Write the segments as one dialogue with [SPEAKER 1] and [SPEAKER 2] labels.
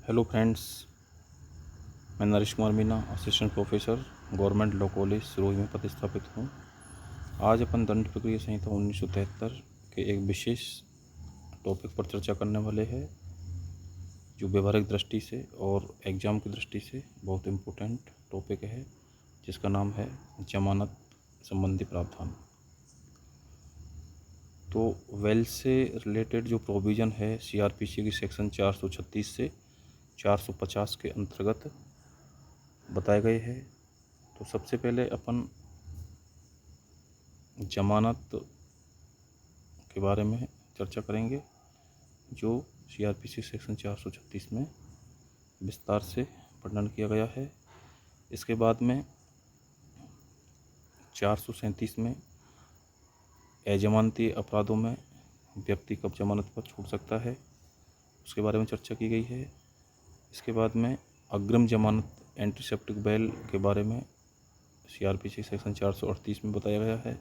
[SPEAKER 1] Hello friends, मैं Naresh Kumar Meena, assistant professor, government law college Sirohi में प्रतिस्थापित हूँ। आज अपन दंड प्रक्रिया संहिता 1973 के एक विशेष टॉपिक पर चर्चा करने वाले हैं, जो व्यवहारिक दृष्टि से और एग्ज़ाम की दृष्टि से बहुत इम्पोर्टेंट टॉपिक है, जिसका नाम है जमानत संबंधी प्रावधान। तो वेल से रिलेटेड जो प्रोविज़न है सीआरपीसी की सेक्शन 436 से 450 के अंतर्गत बताए गए हैं। तो सबसे पहले अपन जमानत के बारे में चर्चा करेंगे, जो सीआरपीसी सेक्शन 436 में विस्तार से वर्णन किया गया है। इसके बाद में 437 में अजमानती अपराधों में व्यक्ति कब जमानत पर छूट सकता है, उसके बारे में चर्चा की गई है। इसके बाद में अग्रिम जमानत एंटीसेप्टिक बेल के बारे में सीआरपीसी सेक्शन 438 में बताया गया है।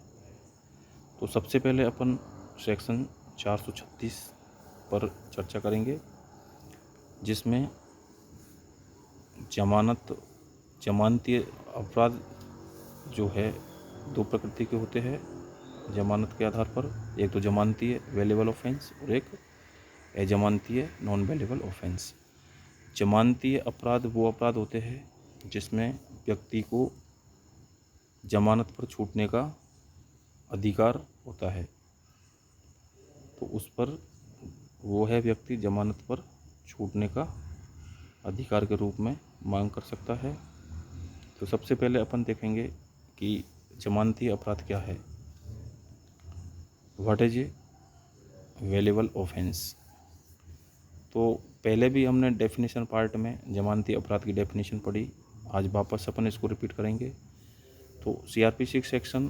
[SPEAKER 1] तो सबसे पहले अपन सेक्शन 436 पर चर्चा करेंगे, जिसमें जमानती अपराध जो है दो प्रकृति के होते हैं जमानत के आधार पर। एक तो जमानती वेलेबल ऑफेंस और एक अजमानती नॉन वेलेबल ऑफेंस। जमानती अपराध वो अपराध होते हैं जिसमें व्यक्ति को जमानत पर छूटने का अधिकार होता है। तो उस पर वो है व्यक्ति जमानत पर छूटने का अधिकार के रूप में मांग कर सकता है। तो सबसे पहले अपन देखेंगे कि जमानती अपराध क्या है। What is a bailable offence. तो पहले भी हमने डेफिनेशन पार्ट में जमानती अपराध की डेफिनेशन पढ़ी, आज वापस अपन इसको रिपीट करेंगे। तो सीआरपीसी सेक्शन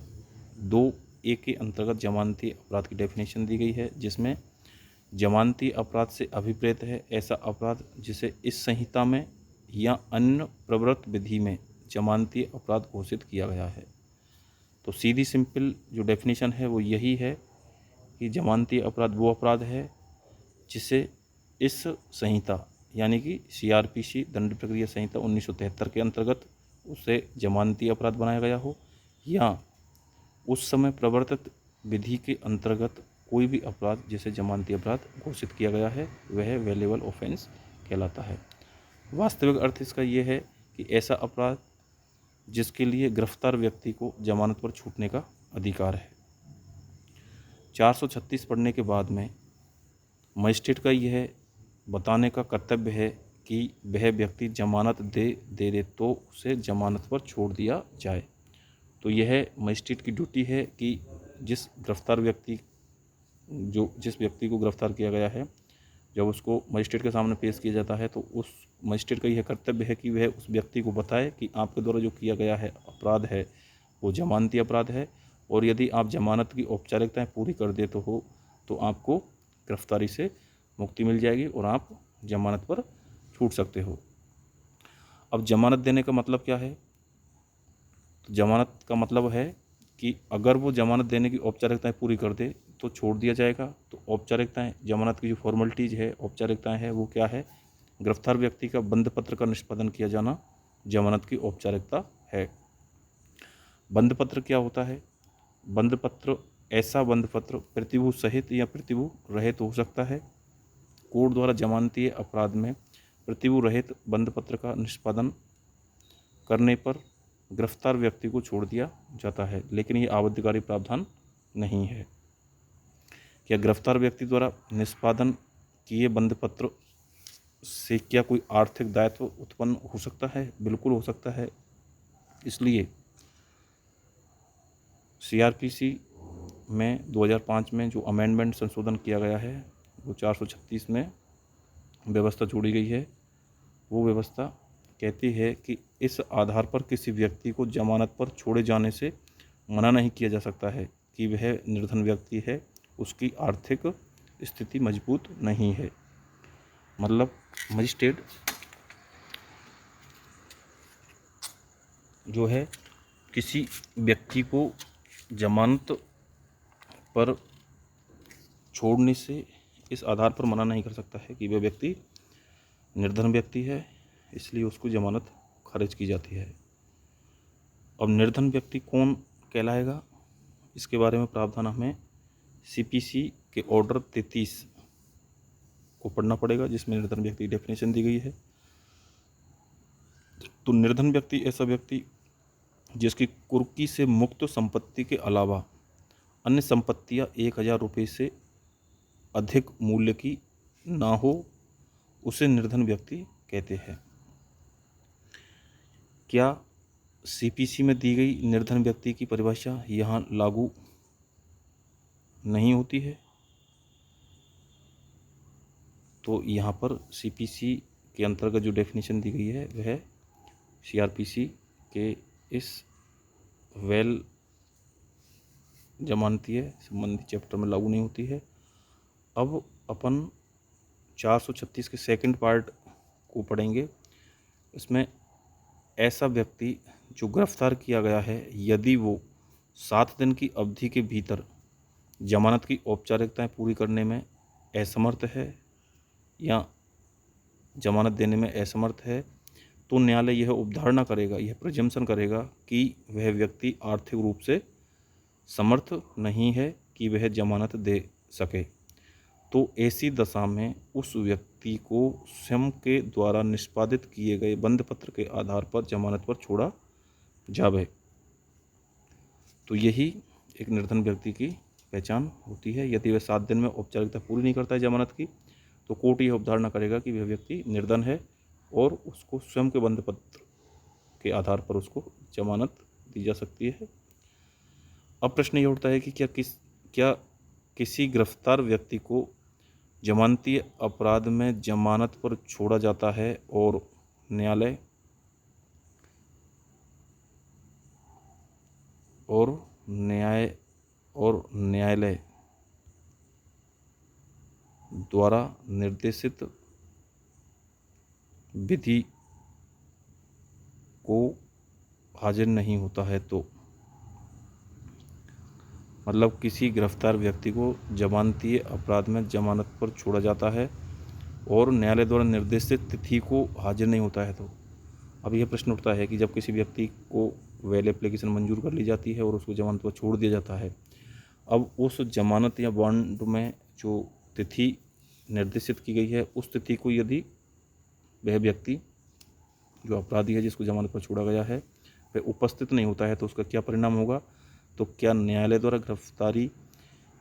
[SPEAKER 1] 2A के अंतर्गत जमानती अपराध की डेफिनेशन दी गई है, जिसमें जमानती अपराध से अभिप्रेत है ऐसा अपराध जिसे इस संहिता में या अन्य प्रवृत्त विधि में जमानती अपराध घोषित किया गया है। तो सीधी सिंपल जो डेफिनेशन है वो यही है कि जमानती अपराध वो अपराध है जिसे इस संहिता यानी कि सीआरपीसी दंड प्रक्रिया संहिता 1973 के अंतर्गत उसे जमानती अपराध बनाया गया हो, या उस समय प्रवर्तित विधि के अंतर्गत कोई भी अपराध जिसे जमानती अपराध घोषित किया गया है वह वेलेबल ऑफेंस कहलाता है। वास्तविक अर्थ इसका ये है कि ऐसा अपराध जिसके लिए गिरफ्तार व्यक्ति को जमानत पर छूटने का अधिकार है। 436 पढ़ने के बाद में मजिस्ट्रेट का यह बताने का कर्तव्य है कि वह व्यक्ति जमानत दे तो उसे जमानत पर छोड़ दिया जाए। तो यह मजिस्ट्रेट की ड्यूटी है कि जिस व्यक्ति को गिरफ्तार किया गया है, जब उसको मजिस्ट्रेट के सामने पेश किया जाता है तो उस मजिस्ट्रेट का यह कर्तव्य है कि वह उस व्यक्ति को बताए कि आपके द्वारा जो किया गया है अपराध है वो जमानती अपराध है, और यदि आप जमानत की औपचारिकताएं पूरी कर देते हो तो आपको गिरफ्तारी से मुक्ति मिल जाएगी और आप जमानत पर छूट सकते हो। अब जमानत देने का मतलब क्या है। तो जमानत का मतलब है कि अगर वो जमानत देने की औपचारिकताएं पूरी कर दे तो छोड़ दिया जाएगा। तो औपचारिकताएं, जमानत की जो फॉर्मेलिटीज़ है, औपचारिकताएं है, वो क्या है। गिरफ्तार व्यक्ति का बंद पत्र का निष्पादन किया जाना जमानत की औपचारिकता है। बंद पत्र क्या होता है। बंद पत्र ऐसा बंद पत्र प्रतिभू सहित या प्रतिभू रहित हो सकता है। कोर्ट द्वारा जमानती अपराध में प्रतिभू रहित बंद पत्र का निष्पादन करने पर गिरफ्तार व्यक्ति को छोड़ दिया जाता है, लेकिन ये आवधिकारी प्रावधान नहीं है। क्या गिरफ्तार व्यक्ति द्वारा निष्पादन किए बंद पत्र से क्या कोई आर्थिक दायित्व उत्पन्न हो सकता है। बिल्कुल हो सकता है। इसलिए सीआरपीसी में 2005 में जो अमेंडमेंट संशोधन किया गया है वो 436 में व्यवस्था जोड़ी गई है। वो व्यवस्था कहती है कि इस आधार पर किसी व्यक्ति को जमानत पर छोड़े जाने से मना नहीं किया जा सकता है कि वह निर्धन व्यक्ति है, उसकी आर्थिक स्थिति मजबूत नहीं है। मतलब मजिस्ट्रेट जो है किसी व्यक्ति को जमानत पर छोड़ने से इस आधार पर मना नहीं कर सकता है कि वह व्यक्ति निर्धन व्यक्ति है, इसलिए उसको जमानत खारिज की जाती है। अब निर्धन व्यक्ति कौन कहलाएगा, इसके बारे में प्रावधान हमें CPC के ऑर्डर 33 को पढ़ना पड़ेगा, जिसमें निर्धन व्यक्ति की डेफिनेशन दी गई है। तो निर्धन व्यक्ति ऐसा व्यक्ति जिसकी कुर्की से मुक्त संपत्ति के अलावा अन्य संपत्तियां 1000 रुपये से अधिक मूल्य की ना हो, उसे निर्धन व्यक्ति कहते हैं। क्या CPC में दी गई निर्धन व्यक्ति की परिभाषा यहाँ लागू नहीं होती है? तो यहाँ पर CPC के अंतर्गत जो डेफिनेशन दी गई है वह CRPC के इस वेल जमानतीय संबंधी चैप्टर में लागू नहीं होती है। अब अपन 436 के सेकंड पार्ट को पढ़ेंगे। इसमें ऐसा व्यक्ति जो गिरफ्तार किया गया है, यदि वो 7 दिन की अवधि के भीतर जमानत की औपचारिकताएं पूरी करने में असमर्थ है या जमानत देने में असमर्थ है, तो न्यायालय यह उपधारणा करेगा, यह प्रिजम्पशन करेगा कि वह व्यक्ति आर्थिक रूप से समर्थ नहीं है कि वह जमानत दे सके। तो ऐसी दशा में उस व्यक्ति को स्वयं के द्वारा निष्पादित किए गए बंध पत्र के आधार पर जमानत पर छोड़ा जावे। तो यही एक निर्धन व्यक्ति की पहचान होती है। यदि वह 7 दिन में औपचारिकता पूरी नहीं करता है जमानत की, तो कोर्ट यह उपधारणा करेगा कि वह व्यक्ति निर्धन है और उसको स्वयं के बंध पत्र के आधार पर उसको जमानत दी जा सकती है। अब प्रश्न ये उठता है कि क्या किसी गिरफ्तार व्यक्ति को जमानतीय अपराध में जमानत पर छोड़ा जाता है और न्यायालय द्वारा निर्देशित विधि को हाजिर नहीं होता है? तो मतलब किसी गिरफ्तार व्यक्ति को जमानतीय अपराध में जमानत पर छोड़ा जाता है और न्यायालय द्वारा निर्देशित तिथि को हाजिर नहीं होता है। तो अब यह प्रश्न उठता है कि जब किसी व्यक्ति को वेल एप्लीकेशन मंजूर कर ली जाती है और उसको जमानत पर छोड़ दिया जाता है, अब उस जमानत या बॉन्ड में जो तिथि निर्देशित की गई है, उस तिथि को यदि वह व्यक्ति जो अपराधी है जिसको जमानत पर छोड़ा गया है वह उपस्थित नहीं होता है, तो उसका क्या परिणाम होगा? तो क्या न्यायालय द्वारा गिरफ्तारी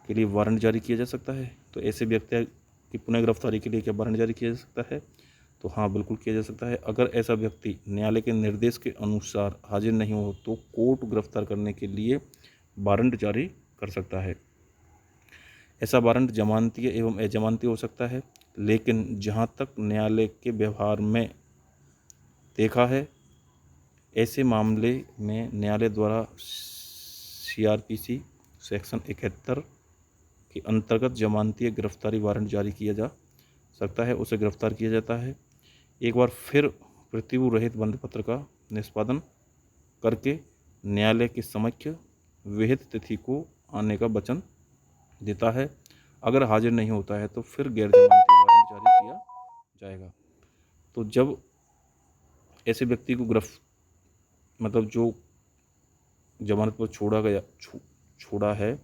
[SPEAKER 1] के लिए वारंट जारी किया जा सकता है? तो ऐसे व्यक्ति की पुनः गिरफ्तारी के लिए क्या वारंट जारी किया जा सकता है? तो हाँ, बिल्कुल किया जा सकता है। अगर ऐसा व्यक्ति न्यायालय के निर्देश के अनुसार हाजिर नहीं हो तो कोर्ट गिरफ्तार करने के लिए वारंट जारी कर सकता है। ऐसा वारंट जमानतीय एवं अजमानतीय हो सकता है, लेकिन जहाँ तक न्यायालय के व्यवहार में देखा है, ऐसे मामले में न्यायालय द्वारा CRPC सेक्शन 71 के अंतर्गत जमानतीय गिरफ्तारी वारंट जारी किया जा सकता है, उसे गिरफ्तार किया जाता है। एक बार फिर प्रतिभू रहित बंध पत्र का निष्पादन करके न्यायालय के समक्ष विहित तिथि को आने का वचन देता है। अगर हाजिर नहीं होता है तो फिर गैर जमानती वारंट जारी किया जाएगा। तो जब ऐसे व्यक्ति को जो जमानत पर छोड़ा है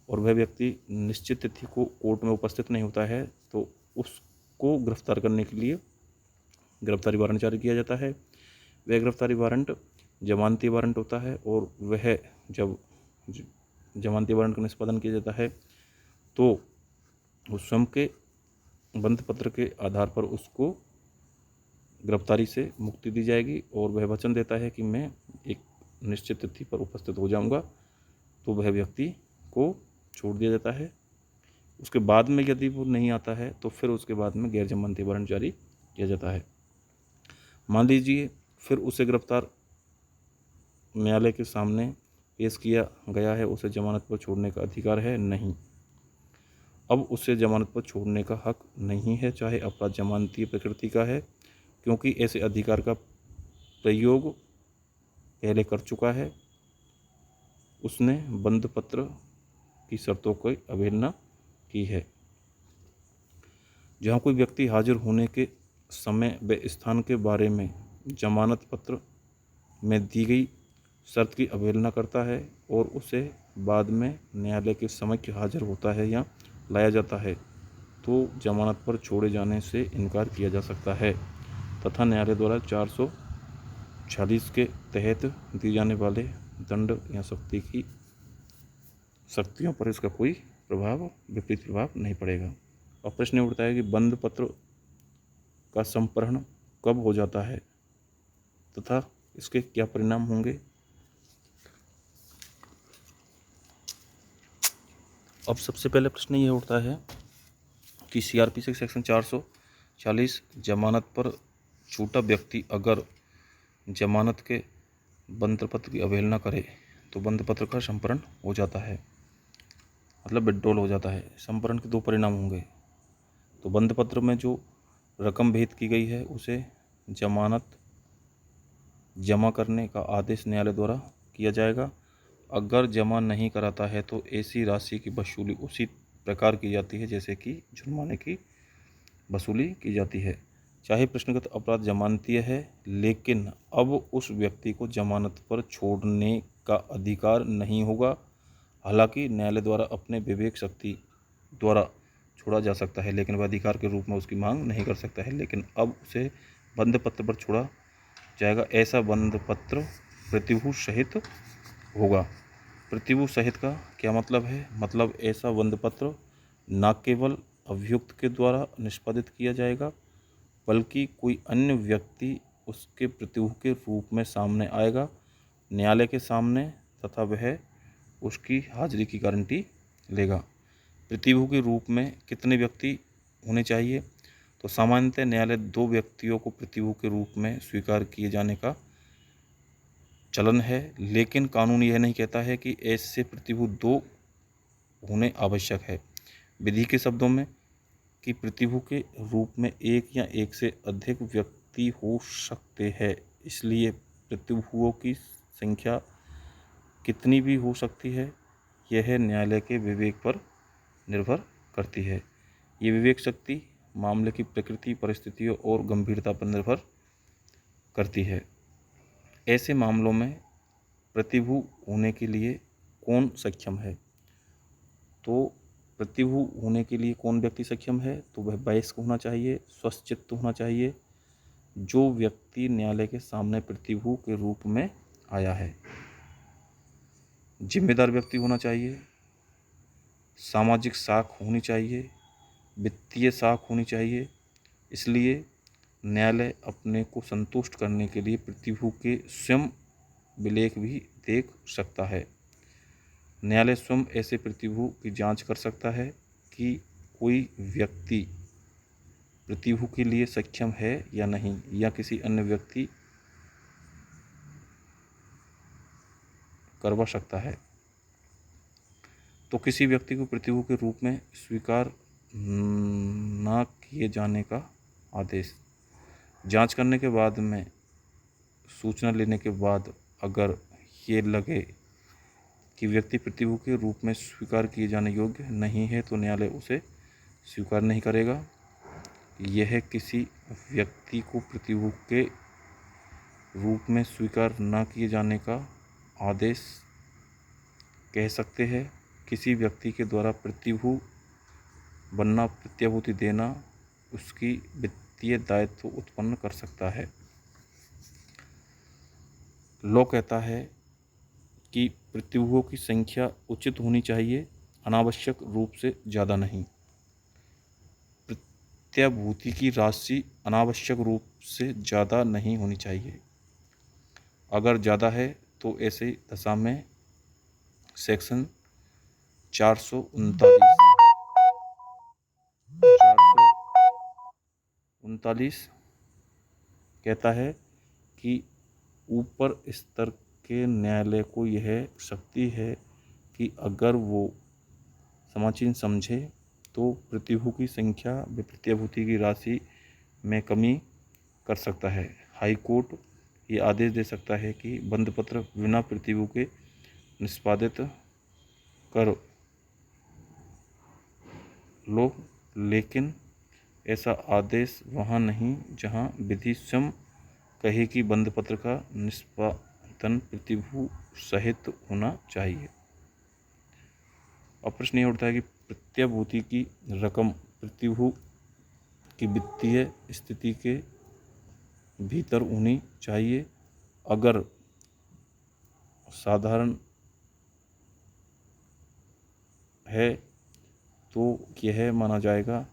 [SPEAKER 1] और वह व्यक्ति निश्चित तिथि को कोर्ट में उपस्थित नहीं होता है, तो उसको गिरफ्तार करने के लिए गिरफ्तारी वारंट जारी किया जाता है। वह गिरफ्तारी वारंट जमानती वारंट होता है और वह जब जमानती वारंट का निष्पादन किया जाता है तो उस स्वयं के बंध पत्र के आधार पर उसको गिरफ्तारी से मुक्ति दी जाएगी और वह वचन देता है कि मैं एक निश्चित तिथि पर उपस्थित हो जाऊंगा, तो वह व्यक्ति को छोड़ दिया जाता है। उसके बाद में यदि वो नहीं आता है तो फिर उसके बाद में गैर जमानती वारंट जारी किया जाता है। मान लीजिए फिर उसे गिरफ्तार न्यायालय के सामने पेश किया गया है, उसे जमानत पर छोड़ने का अधिकार है नहीं। अब उसे जमानत पर छोड़ने का हक नहीं है, चाहे अपराध जमानतीय प्रकृति का है, क्योंकि ऐसे अधिकार का प्रयोग पहले कर चुका है। उसने बंध पत्र की शर्तों की अवहेलना की है। जहाँ कोई व्यक्ति हाजिर होने के समय व स्थान के बारे में जमानत पत्र में दी गई शर्त की अवहेलना करता है और उसे बाद में न्यायालय के समक्ष हाजिर होता है या लाया जाता है तो जमानत पर छोड़े जाने से इनकार किया जा सकता है तथा न्यायालय द्वारा 446 के तहत दिए जाने वाले दंड या शक्तियों पर इसका कोई विपरीत प्रभाव नहीं पड़ेगा। और प्रश्न उठता है कि बंद पत्र का संप्रहण कब हो जाता है तथा इसके क्या परिणाम होंगे। अब सबसे पहले प्रश्न ये उठता है कि सीआरपीसी सेक्शन 440 जमानत पर छूटा व्यक्ति अगर जमानत के बंद पत्र की अवहेलना करे तो बंद पत्र का संप्रहण हो जाता है, मतलब विड्रॉल हो जाता है। संप्रहण के दो परिणाम होंगे। तो बंद पत्र में जो रकम भेद की गई है उसे जमानत जमा करने का आदेश न्यायालय द्वारा किया जाएगा। अगर जमा नहीं कराता है तो ऐसी राशि की वसूली उसी प्रकार की जाती है जैसे कि जुर्माने की वसूली की जाती है, चाहे प्रश्नगत अपराध जमानतीय है, लेकिन अब उस व्यक्ति को जमानत पर छोड़ने का अधिकार नहीं होगा। हालांकि न्यायालय द्वारा अपने विवेक शक्ति द्वारा छोड़ा जा सकता है, लेकिन वह अधिकार के रूप में उसकी मांग नहीं कर सकता है। लेकिन अब उसे बंद पत्र पर छोड़ा जाएगा। ऐसा बंद पत्र प्रतिभू सहित होगा। प्रतिभू सहित का क्या मतलब है? मतलब ऐसा बंद पत्र न केवल अभियुक्त के द्वारा निष्पादित किया जाएगा बल्कि कोई अन्य व्यक्ति उसके प्रतिभू के रूप में सामने आएगा न्यायालय के सामने तथा वह उसकी हाजिरी की गारंटी लेगा। प्रतिभू के रूप में कितने व्यक्ति होने चाहिए? तो सामान्यतः न्यायालय 2 व्यक्तियों को प्रतिभू के रूप में स्वीकार किए जाने का चलन है, लेकिन कानून यह नहीं कहता है कि ऐसे प्रतिभू 2 होने आवश्यक है। विधि के शब्दों में कि प्रतिभू के रूप में एक या एक से अधिक व्यक्ति हो सकते हैं, इसलिए प्रतिभुओं की संख्या कितनी भी हो सकती है यह न्यायालय के विवेक पर निर्भर करती है। ये विवेक शक्ति मामले की प्रकृति, परिस्थितियों और गंभीरता पर निर्भर करती है। ऐसे मामलों में प्रतिभू होने के लिए कौन सक्षम है? तो प्रतिभू होने के लिए कौन व्यक्ति सक्षम है? तो वह वयस्क होना चाहिए, स्वचित्त होना चाहिए, जो व्यक्ति न्यायालय के सामने प्रतिभू के रूप में आया है। जिम्मेदार व्यक्ति होना चाहिए, सामाजिक साख होनी चाहिए, वित्तीय साख होनी चाहिए। इसलिए न्यायालय अपने को संतुष्ट करने के लिए प्रतिभू के स्वयं विलेख भी देख सकता है। न्यायालय स्वयं ऐसे प्रतिभू की जांच कर सकता है कि कोई व्यक्ति प्रतिभू के लिए सक्षम है या नहीं, या किसी अन्य व्यक्ति करवा सकता है। तो किसी व्यक्ति को प्रतिभू के रूप में स्वीकार न किए जाने का आदेश जांच करने के बाद में सूचना लेने के बाद अगर ये लगे कि व्यक्ति प्रतिभू के रूप में स्वीकार किए जाने योग्य नहीं है तो न्यायालय उसे स्वीकार नहीं करेगा। यह किसी व्यक्ति को प्रतिभू के रूप में स्वीकार न किए जाने का आदेश कह सकते हैं। किसी व्यक्ति के द्वारा प्रतिभू बनना, प्रत्याभूति देना उसकी वित्तीय दायित्व उत्पन्न कर सकता है। लॉ कहता है कि प्रतिभुओं की संख्या उचित होनी चाहिए, अनावश्यक रूप से ज़्यादा नहीं। प्रत्याभूति की राशि अनावश्यक रूप से ज़्यादा नहीं होनी चाहिए। अगर ज़्यादा है तो ऐसे दशा में सेक्शन 439 कहता है कि ऊपर स्तर के न्यायालय को यह शक्ति है कि अगर वो समाचीन समझे तो प्रतिभू की संख्या व प्रत्याभूति की राशि में कमी कर सकता है। हाई कोर्ट ये आदेश दे सकता है कि बंद पत्र बिना प्रतिभू के निष्पादित कर लो, लेकिन ऐसा आदेश वहाँ नहीं जहाँ विधि स्वयं कहे कि बंधपत्र का निष्पादन प्रतिभू सहित होना चाहिए। अब प्रश्न ये उठता है कि प्रत्याभूति की रकम प्रतिभू की वित्तीय स्थिति के भीतर होनी चाहिए। अगर साधारण है तो यह माना जाएगा।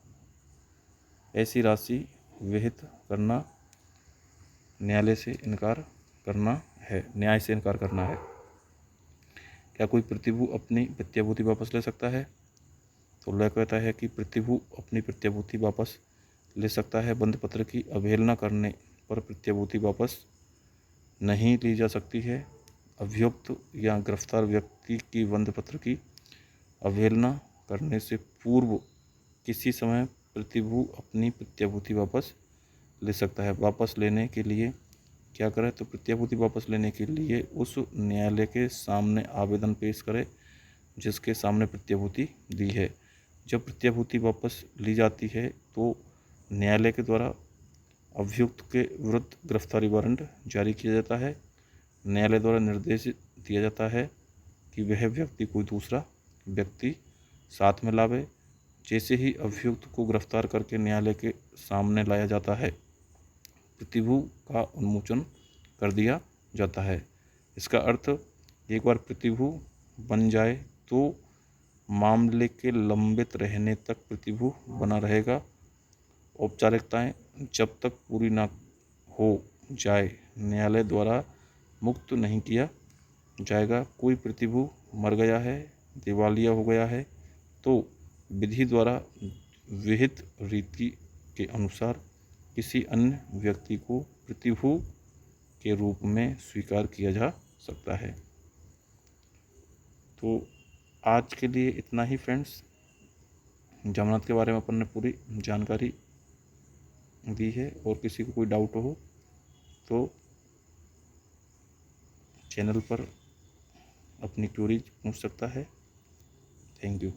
[SPEAKER 1] ऐसी राशि विहित करना न्याय से इनकार करना है। क्या कोई प्रतिभू अपनी प्रत्याभूति वापस ले सकता है? तो लय कहता है कि प्रतिभू अपनी प्रत्याभूति वापस ले सकता है। बंधपत्र की अवहेलना करने पर प्रत्याभूति वापस नहीं ली जा सकती है। अभियुक्त या गिरफ्तार व्यक्ति की बंधपत्र की अवहेलना करने से पूर्व किसी समय प्रतिभू अपनी प्रत्याभूति वापस ले सकता है। वापस लेने के लिए क्या करे? तो प्रत्याभूति वापस लेने के लिए उस न्यायालय के सामने आवेदन पेश करे जिसके सामने प्रत्याभूति दी है। जब प्रत्याभूति वापस ली जाती है तो न्यायालय के द्वारा अभियुक्त के विरुद्ध गिरफ्तारी वारंट जारी किया जाता है। न्यायालय द्वारा निर्देश दिया जाता है कि वह व्यक्ति कोई दूसरा व्यक्ति साथ में लावे। जैसे ही अभियुक्त को गिरफ्तार करके न्यायालय के सामने लाया जाता है, प्रतिभू का उन्मोचन कर दिया जाता है। इसका अर्थ एक बार प्रतिभू बन जाए तो मामले के लंबित रहने तक प्रतिभू बना रहेगा। औपचारिकताएं जब तक पूरी ना हो जाए न्यायालय द्वारा मुक्त नहीं किया जाएगा। कोई प्रतिभू मर गया है, दिवालिया हो गया है तो विधि द्वारा विहित रीति के अनुसार किसी अन्य व्यक्ति को प्रतिभू के रूप में स्वीकार किया जा सकता है। तो आज के लिए इतना ही फ्रेंड्स। जमानत के बारे में अपन ने पूरी जानकारी दी है और किसी को कोई डाउट हो तो चैनल पर अपनी क्वेरीज पूछ सकता है। Thank you.